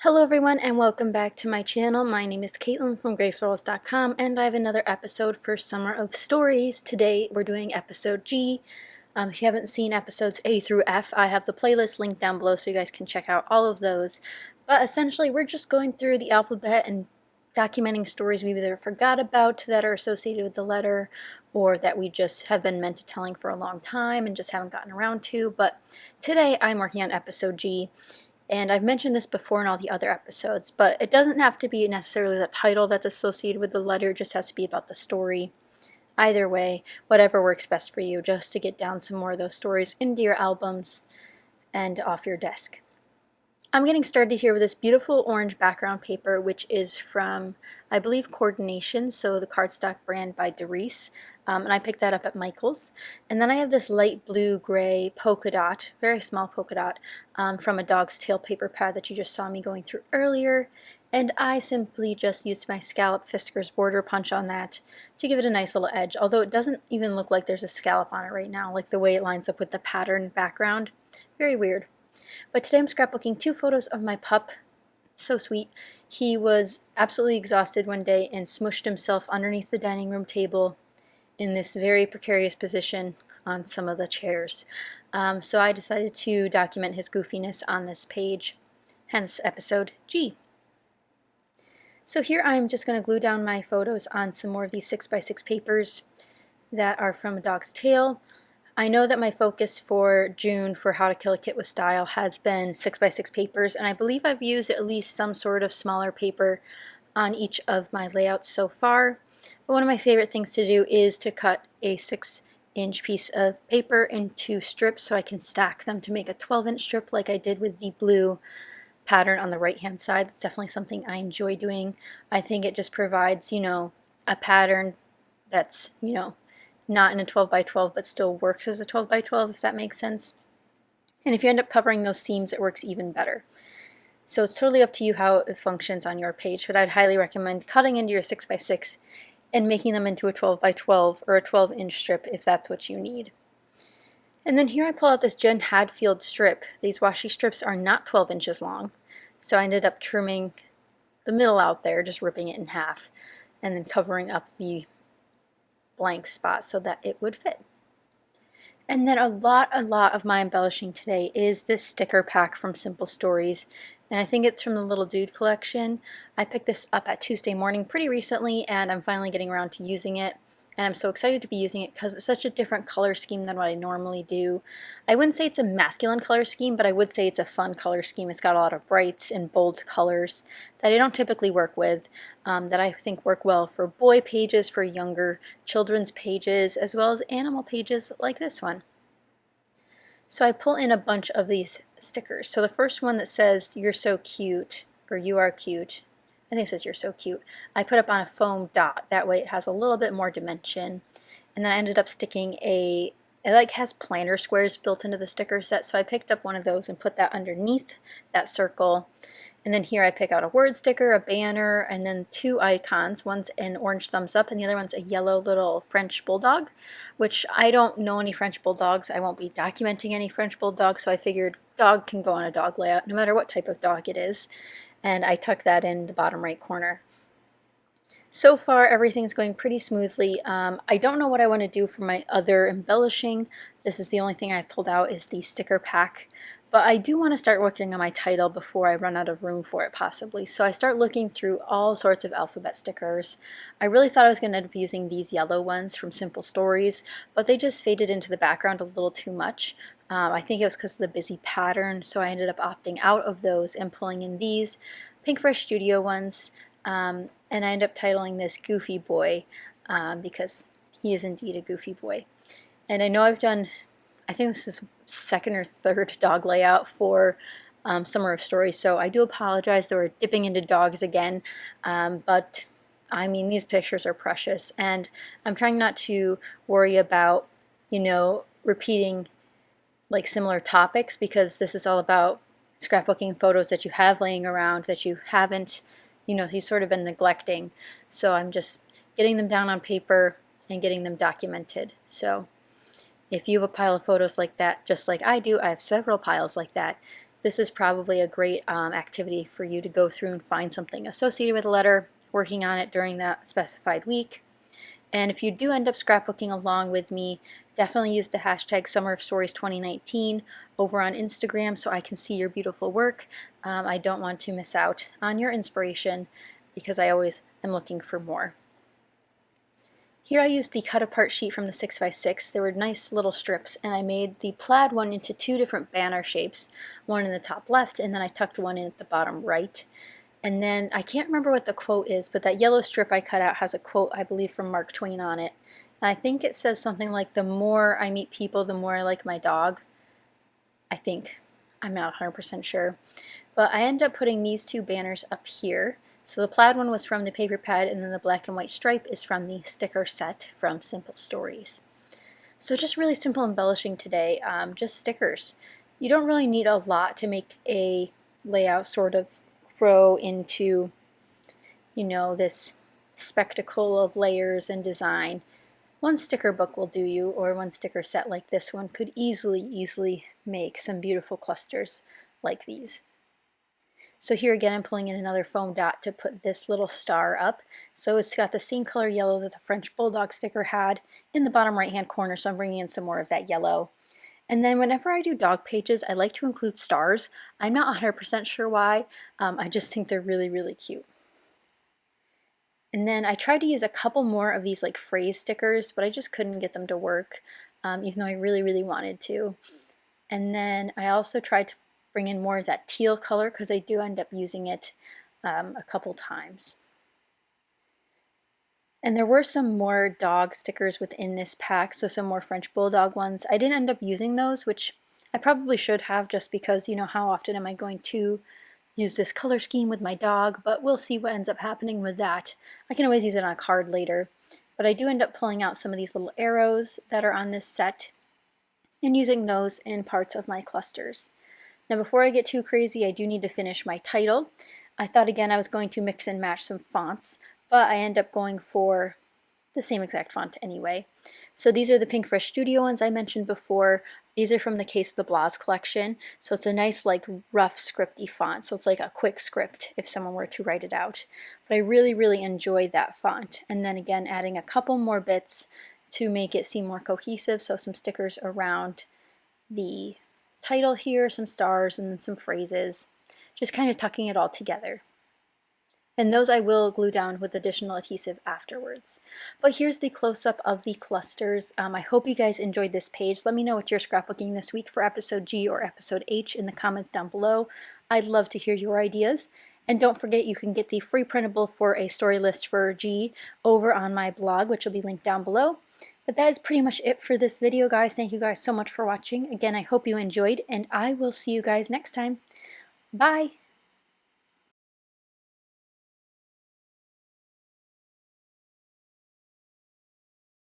Hello everyone and welcome back to my channel. My name is Caitlin from Florals.com and I have another episode for Summer of Stories. Today we're doing episode G. If you haven't seen episodes A through F, I have the playlist linked down below so you guys can check out all of those. But essentially we're just going through the alphabet and documenting stories we either forgot about that are associated with the letter or that we just have been meant to telling for a long time and just haven't gotten around to. But today I'm working on episode G. And I've mentioned this before in all the other episodes, but it doesn't have to be necessarily the title that's associated with the letter, it just has to be about the story. Either way, whatever works best for you, just to get down some more of those stories into your albums and off your desk. I'm getting started here with this beautiful orange background paper, which is from, I believe, Coordination, so the cardstock brand by Doris, and I picked that up at Michael's. And then I have this light blue-gray polka dot, very small polka dot, from a dog's tail paper pad that you just saw me going through earlier, and I simply just used my scallop Fiskars border punch on that to give it a nice little edge, although it doesn't even look like there's a scallop on it right now, like the way it lines up with the pattern background. Very weird. But today I'm scrapbooking two photos of my pup. So sweet. He was absolutely exhausted one day and smushed himself underneath the dining room table in this very precarious position on some of the chairs. So I decided to document his goofiness on this page, hence episode G. So here I'm just going to glue down my photos on some more of these 6x6 papers that are from a dog's tail. I know that my focus for June for How to Kill a Kit with Style has been 6x6 papers, and I believe I've used at least some sort of smaller paper on each of my layouts so far. But one of my favorite things to do is to cut a 6-inch piece of paper into strips so I can stack them to make a 12-inch strip like I did with the blue pattern on the right hand side. That's definitely something I enjoy doing. I think it just provides, a pattern that's, not in a 12 by 12 but still works as a 12 by 12, if that makes sense. And if you end up covering those seams, it works even better. So it's totally up to you how it functions on your page, but I'd highly recommend cutting into your 6 by 6 and making them into a 12 by 12 or a 12-inch strip if that's what you need. And then here I pull out this Jen Hadfield strip. These washi strips are not 12 inches long, so I ended up trimming the middle out there, just ripping it in half, and then covering up the blank spot so that it would fit. And then a lot of my embellishing today is this sticker pack from Simple Stories, and I think it's from the Little Dude collection. I picked this up at Tuesday morning pretty recently, and I'm finally getting around to using it. And I'm so excited to be using it because it's such a different color scheme than what I normally do. I wouldn't say it's a masculine color scheme, but I would say it's a fun color scheme. It's got a lot of brights and bold colors that I don't typically work with, that I think work well for boy pages, for younger children's pages, as well as animal pages like this one. So I pull in a bunch of these stickers. So the first one that says, "You're so cute," or "You are cute," I think it says "You're so cute," I put up on a foam dot. That way it has a little bit more dimension. And then I ended up sticking it has planner squares built into the sticker set, so I picked up one of those and put that underneath that circle. And then here I pick out a word sticker, a banner, and then two icons. One's an orange thumbs up and the other one's a yellow little French bulldog, which I don't know any French bulldogs. I won't be documenting any French bulldogs, so I figured dog can go on a dog layout no matter what type of dog it is. And I tucked that in the bottom right corner. So far everything's going pretty smoothly. I don't know what I want to do for my other embellishing. This is the only thing I've pulled out is the sticker pack. But I do want to start working on my title before I run out of room for it possibly. So I start looking through all sorts of alphabet stickers. I really thought I was going to end up using these yellow ones from Simple Stories, but they just faded into the background a little too much. I think it was because of the busy pattern, so I ended up opting out of those and pulling in these Pink Fresh Studio ones. And I ended up titling this Goofy Boy because he is indeed a goofy boy. And I know I've done, I think this is second or third dog layout for Summer of Stories, so I do apologize that we're dipping into dogs again, but I mean, these pictures are precious, and I'm trying not to worry about, repeating like similar topics, because this is all about scrapbooking photos that you have laying around that you haven't, you've sort of been neglecting. So I'm just getting them down on paper and getting them documented. So if you have a pile of photos like that, just like I do, I have several piles like that, this is probably a great activity for you to go through and find something associated with a letter, working on it during that specified week. And if you do end up scrapbooking along with me, definitely use the hashtag Summer of Stories 2019 over on Instagram so I can see your beautiful work. I don't want to miss out on your inspiration because I always am looking for more. Here I used the cut apart sheet from the 6x6. There were nice little strips, and I made the plaid one into two different banner shapes, one in the top left and then I tucked one in at the bottom right. And then I can't remember what the quote is, but that yellow strip I cut out has a quote, I believe, from Mark Twain on it. And I think it says something like, "The more I meet people, the more I like my dog." I think. I'm not 100% sure. But I ended up putting these two banners up here. So the plaid one was from the paper pad, and then the black and white stripe is from the sticker set from Simple Stories. So just really simple embellishing today, just stickers. You don't really need a lot to make a layout sort of grow into, you know, this spectacle of layers and design. One sticker book will do you, or one sticker set like this one could easily make some beautiful clusters like these. So here again I'm pulling in another foam dot to put this little star up. So it's got the same color yellow that the French Bulldog sticker had in the bottom right hand corner, so I'm bringing in some more of that yellow. And then whenever I do dog pages, I like to include stars. I'm not 100% sure why, I just think they're really cute. And then I tried to use a couple more of these like phrase stickers, but I just couldn't get them to work, even though I really wanted to. And then I also tried to bring in more of that teal color because I do end up using it a couple times. And there were some more dog stickers within this pack, so some more French Bulldog ones. I didn't end up using those, which I probably should have, just because, you know, how often am I going to use this color scheme with my dog, but we'll see what ends up happening with that. I can always use it on a card later, but I do end up pulling out some of these little arrows that are on this set and using those in parts of my clusters. Now before I get too crazy, I do need to finish my title. I thought again I was going to mix and match some fonts, but I end up going for the same exact font anyway. So these are the Pink Fresh Studio ones I mentioned before. These are from the Case of the Blahs collection, so it's a nice like rough scripty font, so it's like a quick script if someone were to write it out. But I really enjoy that font. And then again adding a couple more bits to make it seem more cohesive, so some stickers around the title here, some stars, and then some phrases, just kind of tucking it all together. And those I will glue down with additional adhesive afterwards. But here's the close-up of the clusters. I hope you guys enjoyed this page. Let me know what you're scrapbooking this week for episode G or episode H in the comments down below. I'd love to hear your ideas. And don't forget, you can get the free printable for a story list for G over on my blog, which will be linked down below. But that is pretty much it for this video, guys. Thank you guys so much for watching. Again, I hope you enjoyed, and I will see you guys next time. Bye!